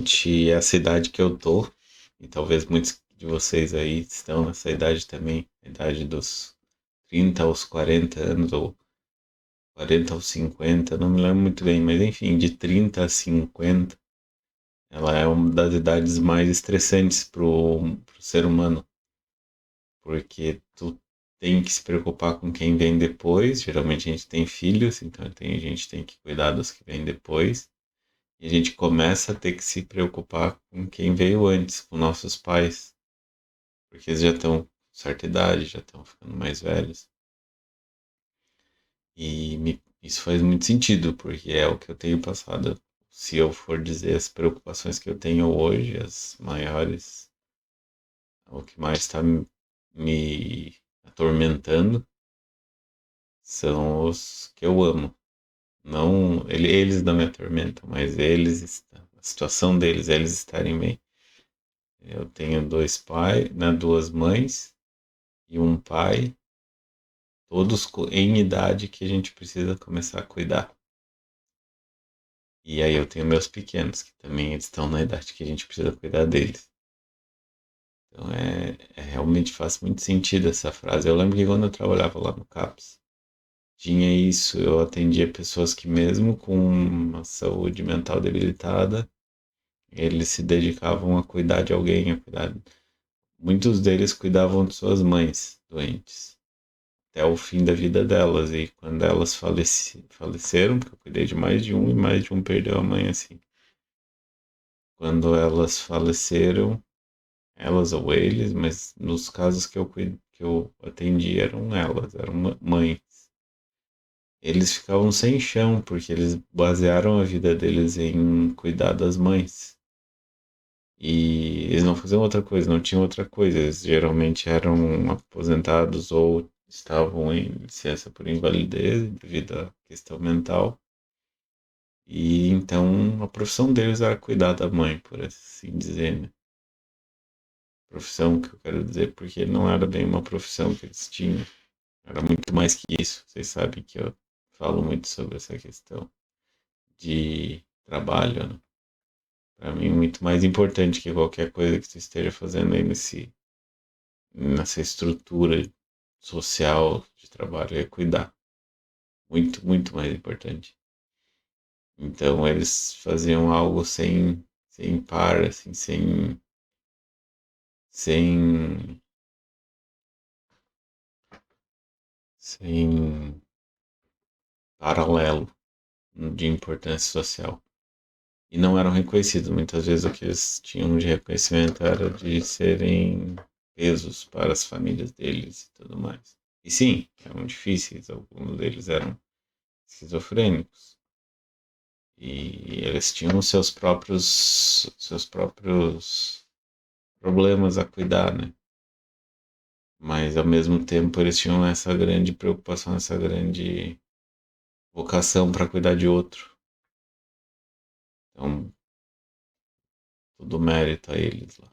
que essa idade que eu tô, e talvez muitos de vocês aí estão nessa idade também, a idade dos 30 aos 40 anos, ou 40 aos 50, não me lembro muito bem, mas enfim, de 30 a 50, ela é uma das idades mais estressantes pro ser humano, porque tu tem que se preocupar com quem vem depois, geralmente a gente tem filhos, então a gente tem que cuidar dos que vêm depois, e a gente começa a ter que se preocupar com quem veio antes, com nossos pais, porque eles já estão com certa idade, já estão ficando mais velhos. Isso faz muito sentido, porque é o que eu tenho passado. Se eu for dizer as preocupações que eu tenho hoje, as maiores, o que mais está me atormentando são os que eu amo. Não eles não me atormentam, mas a situação deles, eles estarem bem. Eu tenho dois pais, né, duas mães e um pai, todos em idade que a gente precisa começar a cuidar. E aí eu tenho meus pequenos, que também estão na idade que a gente precisa cuidar deles. Então realmente faz muito sentido essa frase. Eu lembro que quando eu trabalhava lá no CAPS, tinha isso, eu atendia pessoas que mesmo com uma saúde mental debilitada, eles se dedicavam a cuidar de alguém, a cuidar. Muitos deles cuidavam de suas mães doentes, até o fim da vida delas. E quando elas faleceram, porque eu cuidei de mais de um e mais de um perdeu a mãe assim. Quando elas faleceram, elas ou eles, mas nos casos que eu atendi eram elas, eram mães. Eles ficavam sem chão, porque eles basearam a vida deles em cuidar das mães. E eles não faziam outra coisa, não tinham outra coisa. Eles geralmente eram aposentados ou estavam em licença por invalidez devido à questão mental. E então a profissão deles era cuidar da mãe, por assim dizer, né? Profissão que eu quero dizer, porque não era bem uma profissão que eles tinham. Era muito mais que isso. Vocês sabem que eu falo muito sobre essa questão de trabalho, né? Para mim, muito mais importante que qualquer coisa que você esteja fazendo aí nessa estrutura social de trabalho é cuidar. Muito, muito mais importante. Então, eles faziam algo sem par, assim, sem, sem paralelo de importância social. E não eram reconhecidos. Muitas vezes o que eles tinham de reconhecimento era de serem pesos para as famílias deles e tudo mais. E sim, eram difíceis, alguns deles eram esquizofrênicos. E eles tinham seus próprios problemas a cuidar, né? Mas ao mesmo tempo eles tinham essa grande preocupação, essa grande vocação para cuidar de outro. Então, todo mérito a eles lá.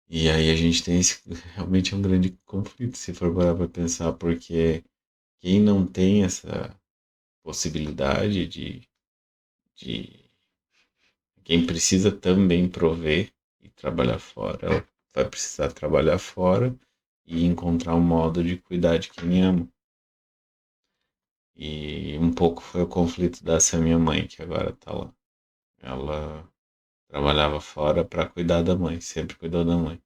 E aí a gente tem realmente um grande conflito, se for parar para pensar, porque quem não tem essa possibilidade de quem precisa também prover e trabalhar fora, ela vai precisar trabalhar fora e encontrar um modo de cuidar de quem ama. E um pouco foi o conflito dessa minha mãe, que agora tá lá. Ela trabalhava fora para cuidar da mãe, sempre cuidou da mãe.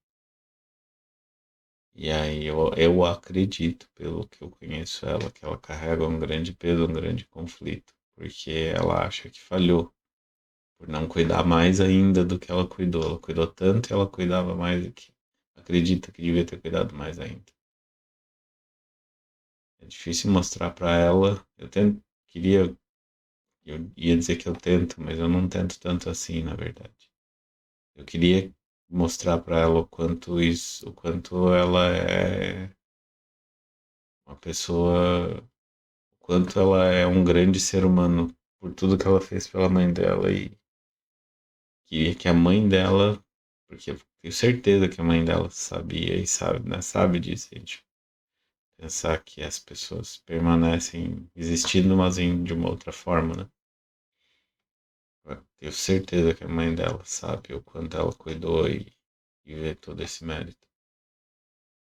E aí eu acredito, pelo que eu conheço ela, que ela carrega um grande peso, um grande conflito, porque ela acha que falhou por não cuidar mais ainda do que ela cuidou. Ela cuidou tanto e ela cuidava mais do que acredita que devia ter cuidado mais ainda. É difícil mostrar para ela. Eu ia dizer que eu tento, mas eu não tento tanto assim, na verdade. Eu queria mostrar para ela o quanto ela é uma pessoa, o quanto ela é um grande ser humano por tudo que ela fez pela mãe dela e queria que a mãe dela, porque eu tenho certeza que a mãe dela sabia e sabe, né, sabe disso, gente. Pensar que as pessoas permanecem existindo, mas de uma outra forma, né? Tenho certeza que a mãe dela sabe o quanto ela cuidou e vê todo esse mérito.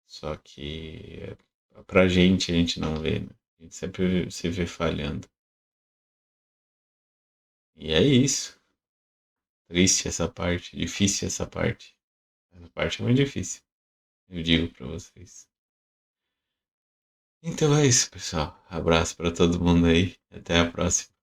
Só que pra gente a gente não vê, né? A gente sempre se vê falhando. E é isso. Triste essa parte, difícil essa parte. Essa parte é muito difícil, eu digo pra vocês. Então é isso, pessoal. Abraço pra todo mundo aí. Até a próxima.